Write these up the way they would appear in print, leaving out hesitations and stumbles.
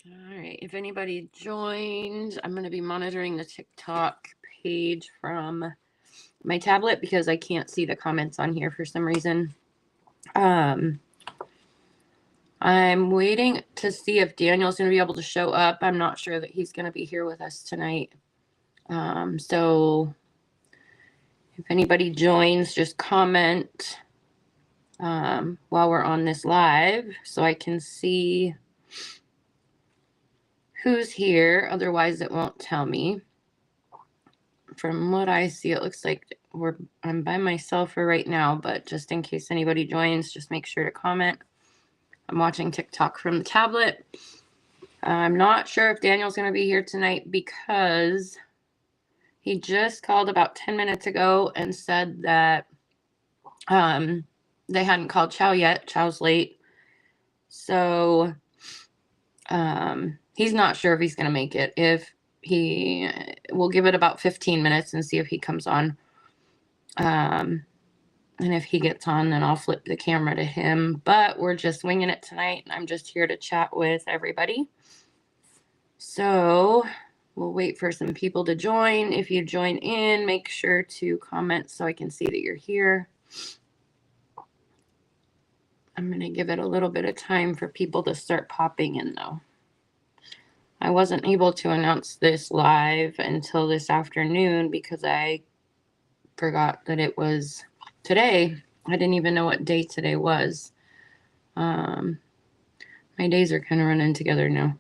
All right, if anybody joined, I'm going to be monitoring the TikTok page from my tablet because I can't see the comments on here for some reason. I'm waiting to see if Daniel's going to be able to show up. I'm not sure that he's going to be here with us tonight. So if anybody joins, just comment while we're on this live so I can see who's here. Otherwise, it won't tell me. From what I see, it looks like I'm by myself for right now, but just in case anybody joins, just make sure to comment. I'm watching TikTok from the tablet. I'm not sure if Daniel's going to be here tonight because he just called about 10 minutes ago and said that they hadn't called Chow yet. Chow's late. So he's not sure if he's going to make it. We'll give it about 15 minutes and see if he comes on. And if he gets on, then I'll flip the camera to him. But we're just winging it tonight. I'm just here to chat with everybody. So we'll wait for some people to join. If you join in, make sure to comment so I can see that you're here. I'm going to give it a little bit of time for people to start popping in, though. I wasn't able to announce this live until this afternoon because I forgot that it was today. I didn't even know what day today was. My days are kind of running together now.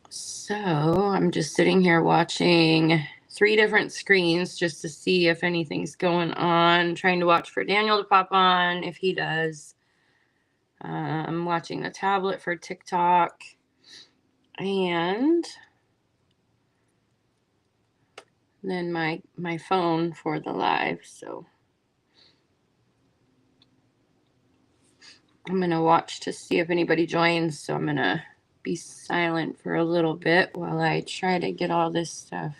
So I'm just sitting here watching 3 different screens just to see if anything's going on. Trying to watch for Daniel to pop on if he does. I'm watching the tablet for TikTok. And then my phone for the live. So I'm going to watch to see if anybody joins. So I'm going to be silent for a little bit while I try to get all this stuff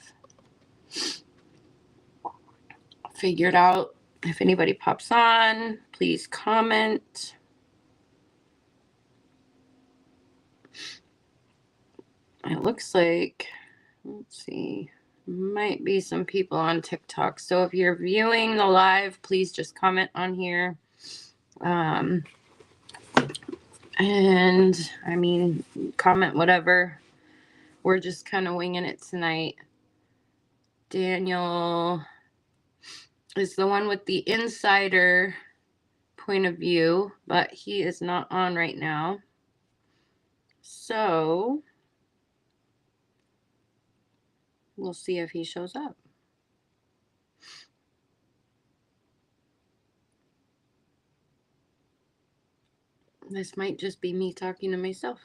figured out. If anybody pops on, please comment. It looks like, let's see, might be some people on TikTok. So if you're viewing the live, please just comment on here. And I mean, comment whatever. We're just kind of winging it tonight. Daniel is the one with the insider point of view, but he is not on right now. So we'll see if he shows up. This might just be me talking to myself.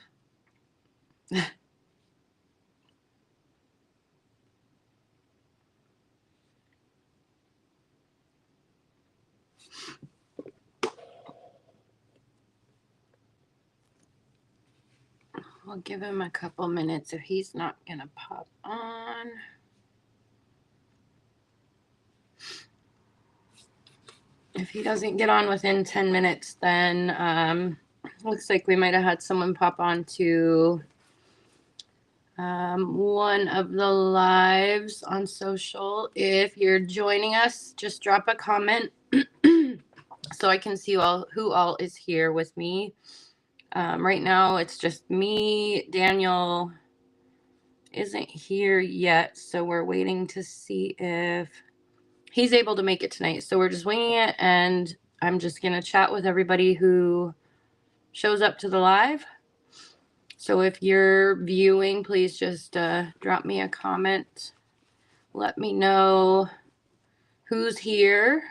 I'll give him a couple minutes if he's not going to pop on. If he doesn't get on within 10 minutes, then looks like we might have had someone pop on to one of the lives on social. If you're joining us, just drop a comment so I can see who all is here with me. Right now, it's just me. Daniel isn't here yet, so we're waiting to see if he's able to make it tonight. So we're just winging it, and I'm just going to chat with everybody who shows up to the live. So if you're viewing, please just drop me a comment. Let me know who's here.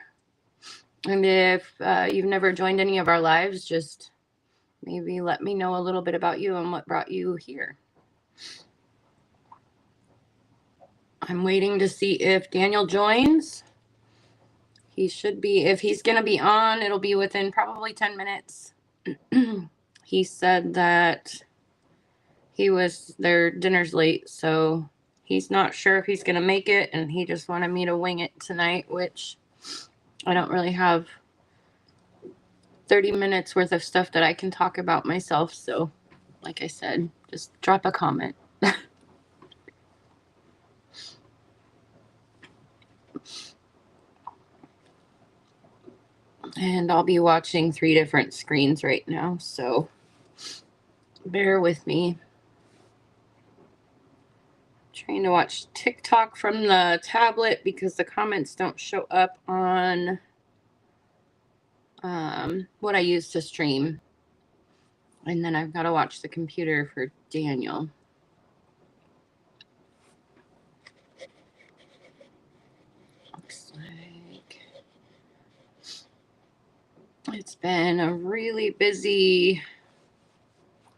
And if you've never joined any of our lives, just maybe let me know a little bit about you and what brought you here. I'm waiting to see if Daniel joins. He should be. If he's going to be on, it'll be within probably 10 minutes. He said that their dinner's late, so he's not sure if he's going to make it, and he just wanted me to wing it tonight, which I don't really have 30 minutes worth of stuff that I can talk about myself, so like I said, just drop a comment. And I'll be watching 3 different screens right now, so bear with me. Trying to watch TikTok from the tablet because the comments don't show up on what I use to stream. And then I've got to watch the computer for Daniel. Looks like it's been a really busy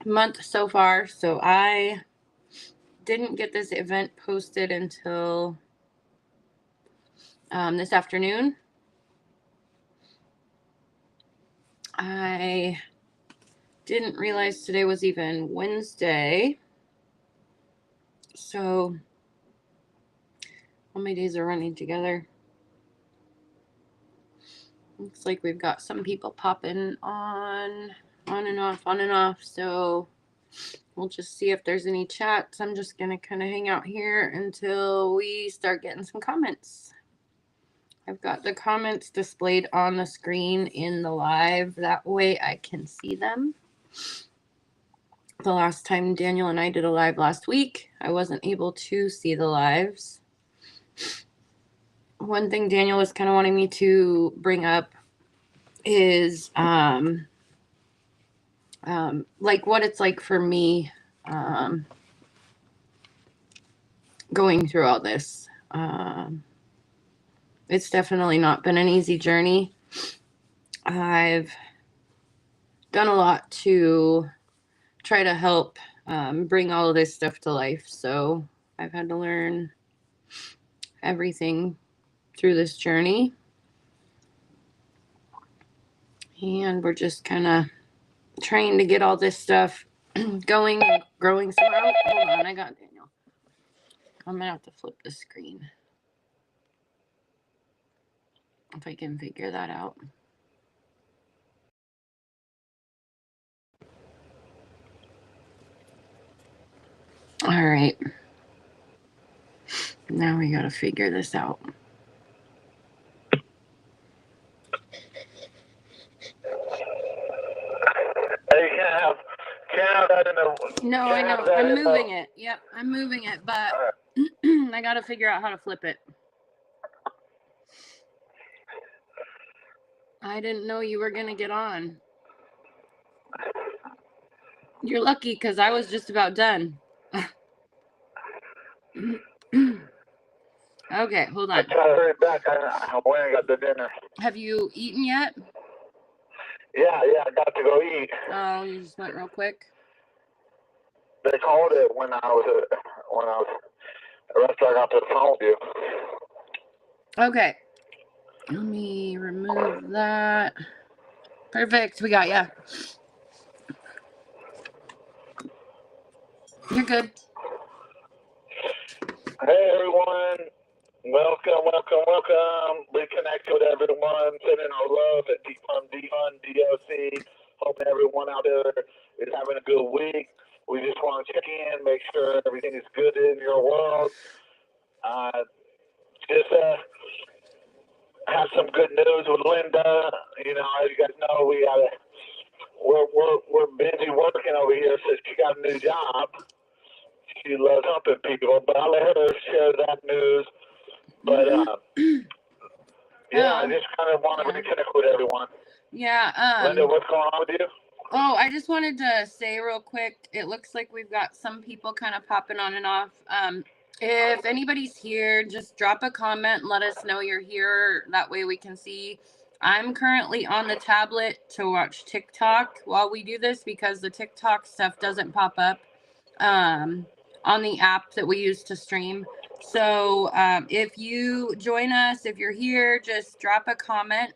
month so far, so I didn't get this event posted until this afternoon. I didn't realize today was even Wednesday, so all my days are running together. Looks like we've got some people popping on and off, so we'll just see if there's any chats. I'm just gonna kind of hang out here until we start getting some comments. I've got the comments displayed on the screen in the live, that way I can see them. The last time Daniel and I did a live last week, I wasn't able to see the lives. One thing Daniel was kind of wanting me to bring up is like what it's like for me going through all this. It's definitely not been an easy journey. I've done a lot to try to help bring all of this stuff to life, so I've had to learn everything through this journey, and we're just kind of trying to get all this stuff going and growing some out. Hold on, I got Daniel. I'm gonna have to flip the screen if I can figure that out. All right, now we gotta figure this out. You can't have that in the... No, I know. I'm moving it. Yep, I'm moving it, but I got to figure out how to flip it. I didn't know you were going to get on. You're lucky because I was just about done. Okay, hold on. I try to hurry back. I went and got the dinner. Have you eaten yet? Yeah, I got to go eat. Oh, you just went real quick? They called it when I was at the restaurant. I got to the phone with you. Okay. Let me remove that. Perfect. We got ya. You're good. Hey, everyone. Welcome. We connect with everyone. Sending our love at Defund DOC. Hoping everyone out there is having a good week. We just want to check in, make sure everything is good in your world. Just have some good news with Linda. You know, as you guys know, we're busy working over here since she got a new job. She loves helping people, but I'll let her share that news. But I just kind of want to reconnect with everyone. Yeah. Linda, what's going on with you? Oh, I just wanted to say real quick, it looks like we've got some people kind of popping on and off. If anybody's here, just drop a comment and let us know you're here. That way we can see. I'm currently on the tablet to watch TikTok while we do this because the TikTok stuff doesn't pop up on the app that we use to stream. So if you join us, if you're here, just drop a comment,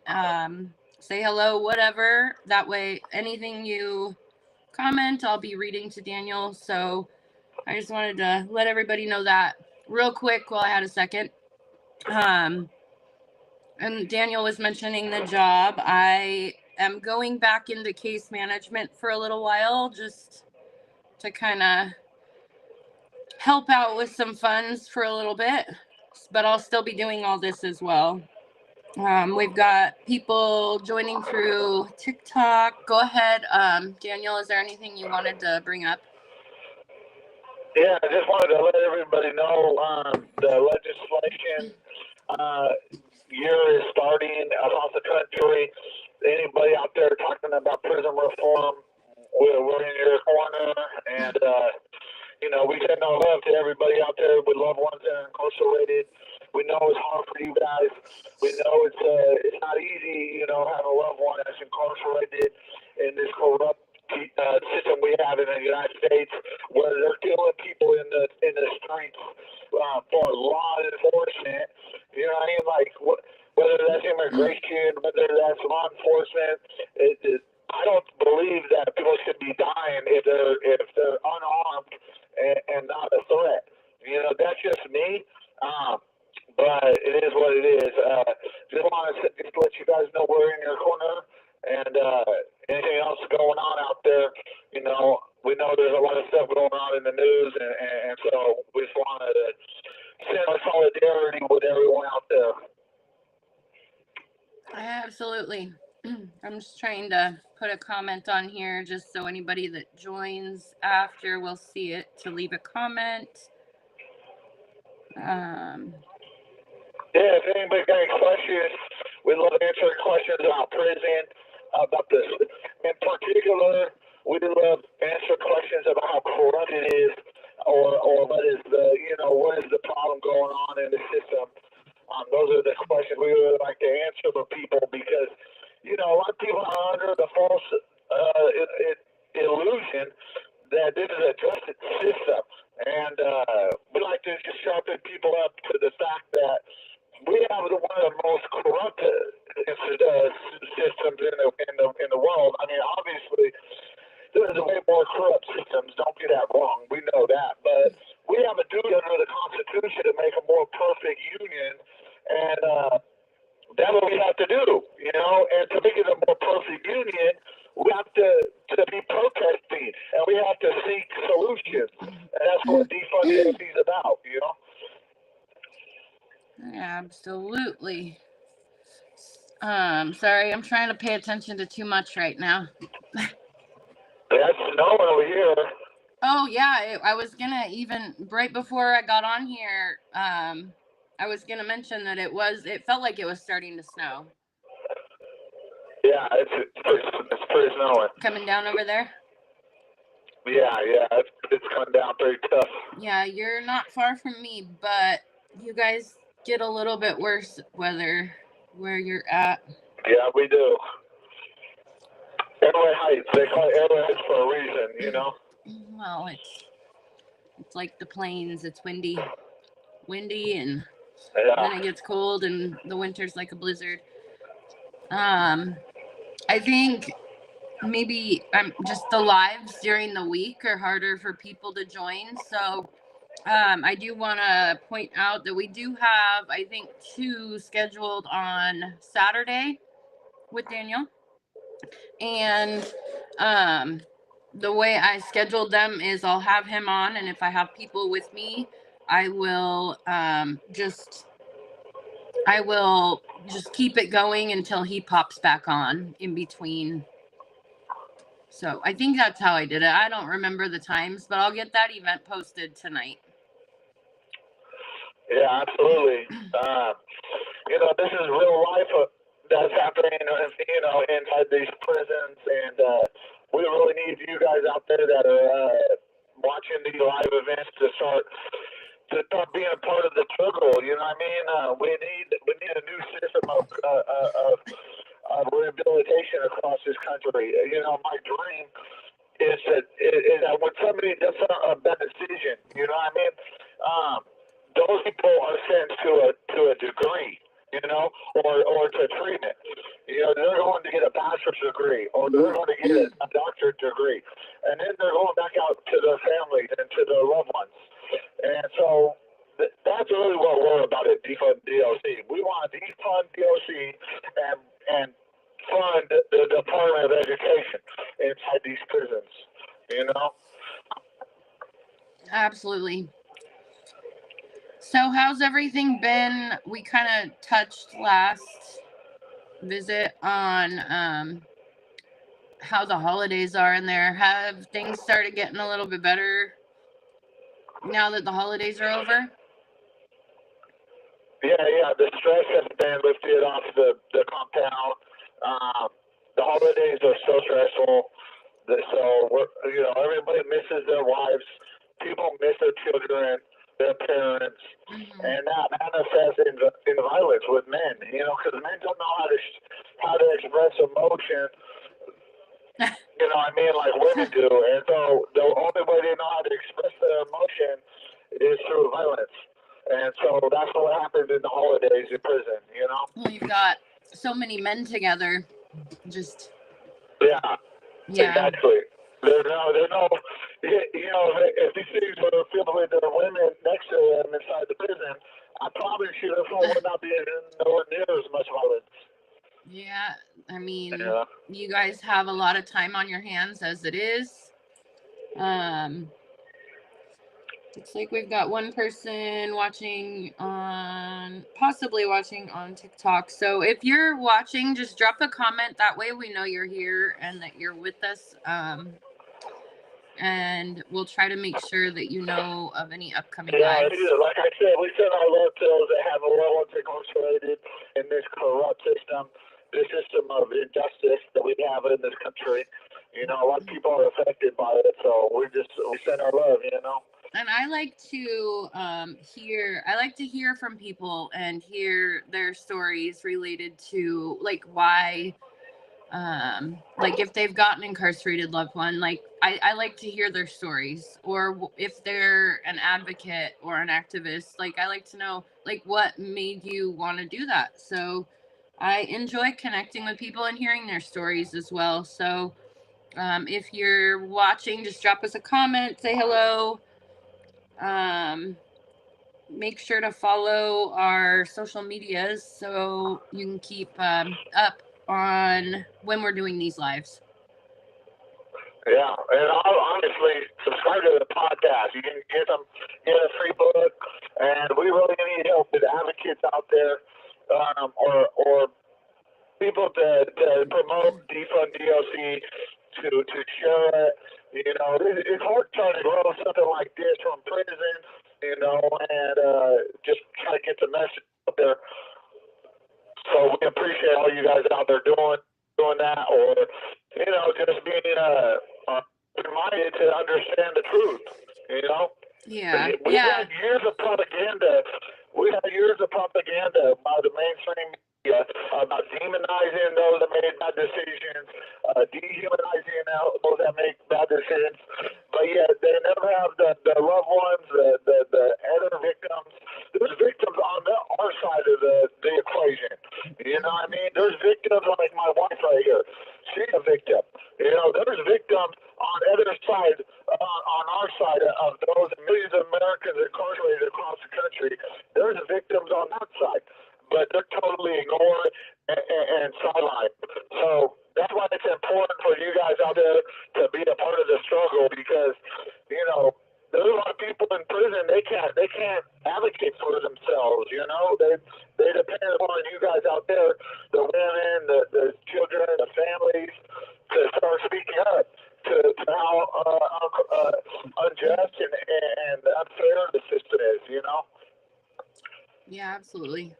say hello, whatever. That way, anything you comment, I'll be reading to Daniel. So I just wanted to let everybody know that real quick while I had a second. And Daniel was mentioning the job. I am going back into case management for a little while, just to kind of help out with some funds for a little bit, but I'll still be doing all this as well. We've got people joining through TikTok. Go ahead, Daniel, is there anything you wanted to bring up? Yeah, I just wanted to let everybody know the legislation year is starting across the country. Anybody out there talking about prison reform, we're in your corner. And, you know, we send our love to everybody out there with loved ones that are incarcerated. We know it's hard for you guys. We know it's not easy, you know, having a loved one that's incarcerated in this corrupt system we have in the United States, where they're killing people in the streets for law enforcement. You know what I mean? Like whether that's immigration, whether that's law enforcement, I don't believe that people should be dying if they're unarmed and not a threat. You know, that's just me. But it is what it is. Just want to just let you guys know we're in your corner, and anything else going on out there, you know, we know there's a lot of stuff going on in the news, and so we just wanted to send our solidarity with everyone out there. Absolutely. I'm just trying to put a comment on here just so anybody that joins after will see it to leave a comment. Yeah, if anybody's got any questions, we'd love answering questions about prison, about this. In particular, we'd love answer questions about how corrupt it is, or what is what is the problem going on in the system. Those are the questions we would like to answer for people, because, you know, a lot of people are under the false illusion that this is a justice system. And we like to just sharpen people up to the fact that we have one of the most corrupt systems in the world. I mean, obviously, there's way more corrupt systems. Don't get that wrong. We know that, but we have a duty under the Constitution to make a more perfect union, and that's what we have to do. You know, and to make it a more perfect union, we have to be protesting, and we have to seek solutions, and that's what Defund DOC is about. You know. Absolutely. Sorry, I'm trying to pay attention to too much right now. That's snowing over here. Oh yeah, I was gonna even right before I got on here. I was gonna mention that it felt like it was starting to snow. Yeah, it's pretty snowing. Coming down over there? Yeah, it's coming down pretty tough. Yeah, you're not far from me, but you guys get a little bit worse weather where you're at. Yeah, we do. Airway Heights. They call it Airway Heights for a reason, you know? Well, it's like the plains. It's windy, and then it gets cold, and the winter's like a blizzard. I think maybe just the lives during the week are harder for people to join. So I do want to point out that we do have, I think, 2 scheduled on Saturday with Daniel. And the way I scheduled them is I'll have him on, and if I have people with me, I will just keep it going until he pops back on in between. So I think that's how I did it. I don't remember the times, but I'll get that event posted tonight. Yeah, absolutely. You know, this is real life that's happening, you know, inside these prisons, and we really need you guys out there that are watching these live events to start being a part of the struggle. You know what I mean? We need a new system of rehabilitation across this country. You know, my dream is that when somebody does a bad decision, you know what I mean? Those people are sent to a degree, you know, or to treatment. You know, they're going to get a bachelor's degree, or they're going to get a doctorate degree, and then they're going back out to their families and to their loved ones. And so that's really what we're about at Defund DOC. We want to defund DOC and fund the Department of Education inside these prisons, you know? Absolutely. So how's everything been? We kind of touched last visit on how the holidays are in there. Have things started getting a little bit better now that the holidays are over? Yeah. The stress has been lifted off the compound. Um, the holidays are so stressful. So everybody misses their wives. People miss their children, their parents, Mm-hmm. and that manifests in violence with men. Because men don't know how to express emotion. What I mean, like women do, and so the only way they know how to express their emotion is through violence. And so that's what happens in the holidays in prison. Well, you've got so many men together. Just Yeah. yeah. Exactly. There's no, if these things were filled with the women next to them inside the prison, I probably should have would not be nowhere near as much violence. Yeah, I mean, Yeah. you guys have a lot of time on your hands as it is. Looks like we've got one person possibly watching on TikTok. So if you're watching, just drop a comment. That way we know you're here and that you're with us. And we'll try to make sure that you know of any upcoming lives. Like I said, we send our love to those that have a loved ones incarcerated in this corrupt system, this system of injustice that we have in this country. A lot of people are affected by it, so we send our love. And I like to hear from people and hear their stories related to like why like if they've got an incarcerated loved one, like I like to hear their stories, or if they're an advocate or an activist, like I like to know like what made you want to do that. So I enjoy connecting with people and hearing their stories as well. So if you're watching, just drop us a comment, say hello. Make sure to follow our social medias so you can keep up on when we're doing these lives. Yeah, and I'll honestly subscribe to the podcast. You can get a free book, and we really need help with advocates out there, or people to promote Defund DOC, to share it. It's hard trying to grow something like this from prison, and just try to get the message out there. So we appreciate all you guys out there doing that, or just being reminded to understand the truth. Yeah. We've had years of propaganda. We had years of propaganda by the mainstream media about demonizing those that made bad decisions, dehumanizing those that make bad decisions. But yet they never have the loved ones, the other victims. There's victims on our side of the equation. You know what I mean? There's victims like my wife right here. She's a victim. There's victims on the other side, on our side of those millions of Americans incarcerated across the country. There's victims on that side, but they're totally ignored and sidelined. So that's why it's important for you guys out there to be a part of the struggle, because there's a lot of people in prison. They can't advocate for themselves. They depend upon you guys out there, the women, the children, the families, to start speaking up to how unjust and unfair the system is. Yeah, absolutely.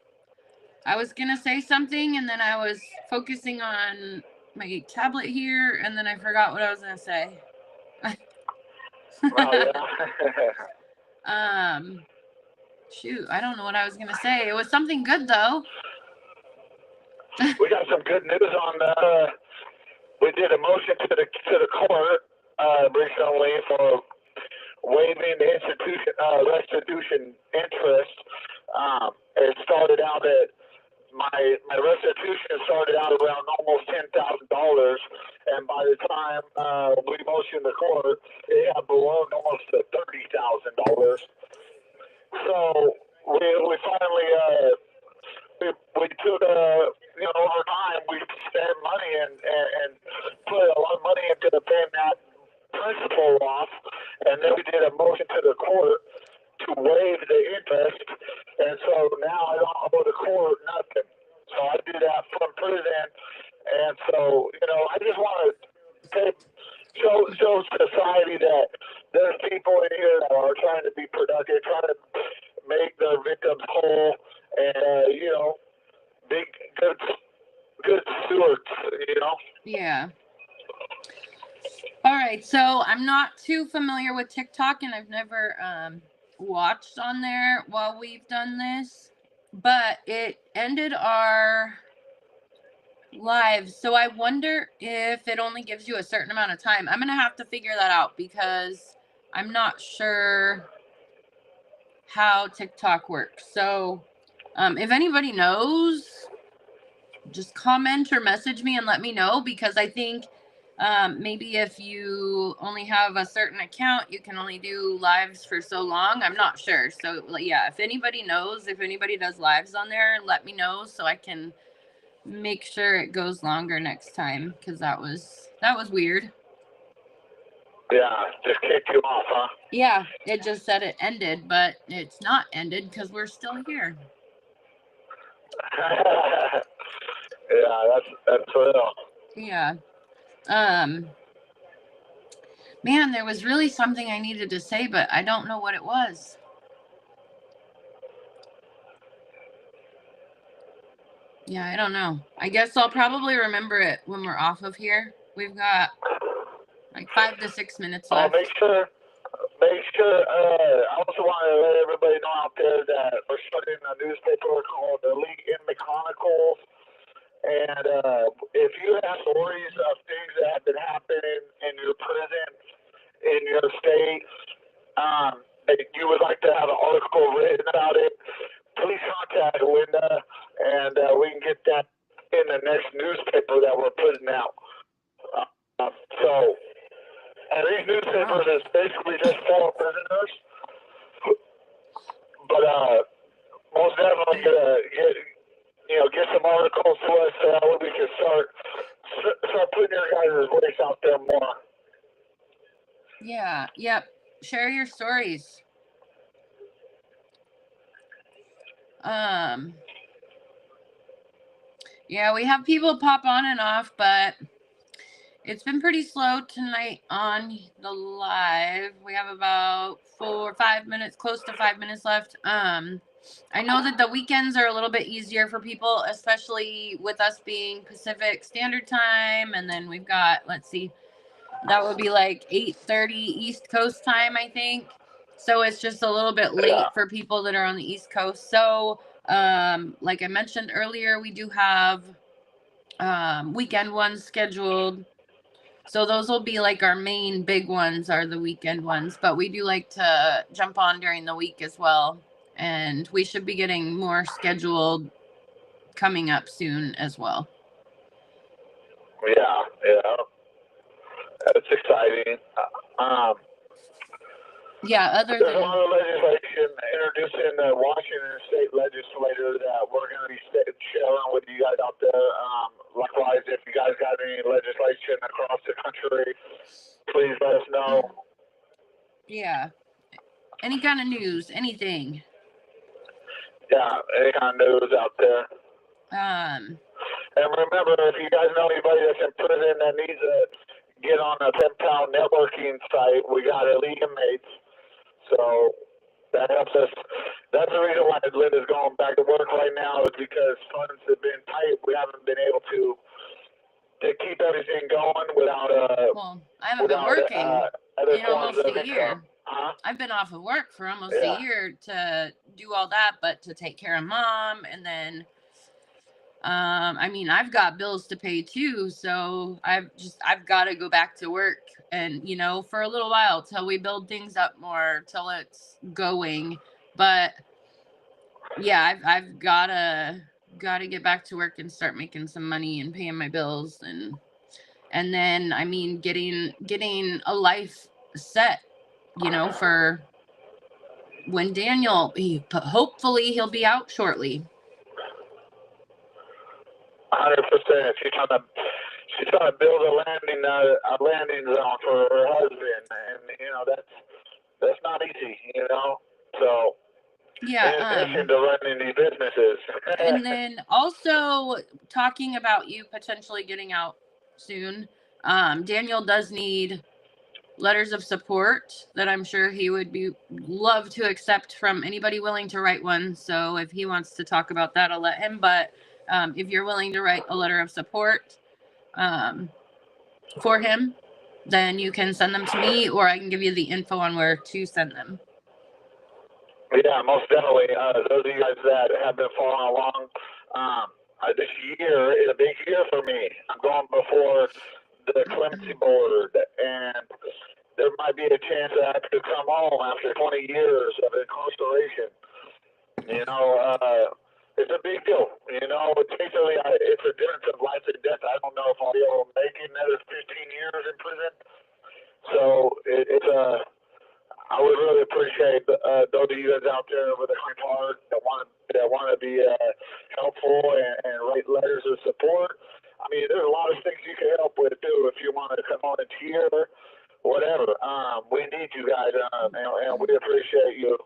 I was gonna say something and then I was focusing on my tablet here and then I forgot what I was gonna say. Oh, yeah. Shoot, I don't know what I was gonna say. It was something good though. We got some good news on we did a motion to the court recently for waiving the restitution interest. It started out at my restitution started out around almost $10,000, and by the time we motioned the court, it had ballooned almost to $30,000. So we finally we took over time we spent money and put a lot of money into paying that principal off, and then we did a motion motion to the court to waive the interest, and so now I don't owe the court nothing. So I do that from prison, and so I just want to show society that there's people in here that are trying to be productive, trying to make their victims whole, and be good stewards. Yeah. All right. So I'm not too familiar with TikTok, and I've never watched on there while we've done this, but it ended our live. So I wonder if it only gives you a certain amount of time. I'm gonna have to figure that out because I'm not sure how TikTok works. So if anybody knows, just comment or message me and let me know, because I think maybe if you only have a certain account, you can only do lives for so long. I'm not sure. So yeah, if anybody knows, if anybody does lives on there, let me know so I can make sure it goes longer next time, because that was weird. Yeah, just kicked you off, huh? Yeah, it just said it ended, but it's not ended because we're still here. Yeah, that's real. Yeah. Man, there was really something I needed to say, but I don't know what it was. Yeah, I don't know. I guess I'll probably remember it when we're off of here. We've got like 5 to 6 minutes left. Make sure. I also want to let everybody know out there that we're starting a newspaper called the League in the Chronicles. And if you have stories of things that have been happening in your prison, in your state, that you would like to have an article written about it, please contact Linda, and we can get that in the next newspaper that we're putting out. And these newspapers is basically just for prisoners, but most definitely get some articles to us so that we can start putting your guys' voice out there more. Yeah. Yep. Share your stories. Yeah, we have people pop on and off, but it's been pretty slow tonight on the live. We have about 4 or 5 minutes, close to 5 minutes left. I know that the weekends are a little bit easier for people, especially with us being Pacific Standard Time. And then we've got, let's see, that would be like 8:30 East Coast time, I think. So it's just a little bit late for people that are on the East Coast. So like I mentioned earlier, we do have weekend ones scheduled. So those will be like our main big ones are the weekend ones, but we do like to jump on during the week as well. And we should be getting more scheduled coming up soon as well. Yeah. That's exciting. Yeah, there's a lot of legislation introducing the Washington State Legislature that we're going to be sharing with you guys out there. Likewise, if you guys got any legislation across the country, please let us know. Yeah. Any kind of news, anything. Yeah, any kind of news out there. And remember, if you guys know anybody that's in prison that needs to get on a pen pal networking site, we got Elite Inmates. So that helps us. That's the reason why Linda's going back to work right now, is because funds have been tight. We haven't been able to keep everything going without well, I haven't been working in almost a year. Huh? I've been off of work for almost a year to do all that, but to take care of mom, and then I mean, I've got bills to pay too, so I've got to go back to work, and for a little while till we build things up more, till it's going. But yeah, I've gotta get back to work and start making some money and paying my bills, and then I mean getting a life set, for when Daniel, hopefully he'll be out shortly. 100%. She's trying to build a landing zone for her husband, and that's not easy, you know. So in Yeah. addition to running these businesses. And then also talking about you potentially getting out soon. Daniel does need letters of support that I'm sure he would love to accept from anybody willing to write one. So if he wants to talk about that, I'll let him. But if you're willing to write a letter of support for him, then you can send them to me, or I can give you the info on where to send them. Yeah, most definitely. Those of you guys that have been following along, this year is a big year for me. I'm going before the clemency board, and there might be a chance that I could come home after 20 years of incarceration. You know, it's a big deal. You know, basically, it's a difference of life and death. I don't know if I'll be able to make another 15 years in prison. So it's a. I would really appreciate those of you guys out there with a kind heart that want to be helpful and write letters of support. I mean, there's a lot of things you can help with too if you want to come on and cheer, whatever. We need you guys, and we appreciate you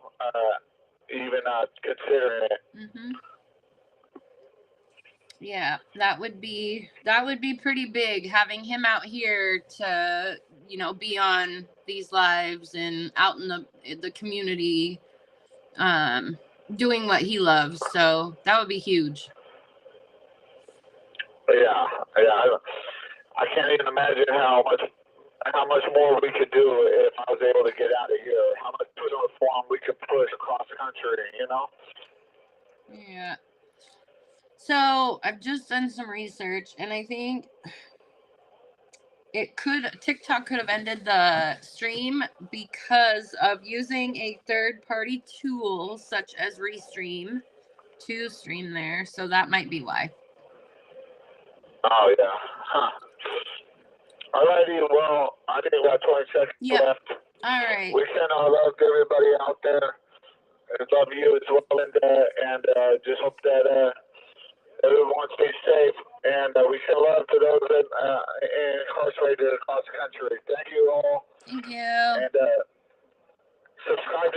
even considering it. Mm-hmm. Yeah, that would be pretty big, having him out here to, you know, be on these lives and out in the community, doing what he loves. So that would be huge. Yeah. I can't even imagine how much more we could do if I was able to get out of here. How much prison reform we could push across the country, you know? Yeah. So I've just done some research, and I think TikTok could have ended the stream because of using a third-party tool such as Restream to stream there. So that might be why. Oh, yeah. Huh. Alrighty, well, I think we got 20 seconds left. All right. We send our love to everybody out there. And love you as well, Linda. And just hope that everyone stays safe. And we send love to those that incarcerated across the country. Thank you all. Thank you. And subscribe to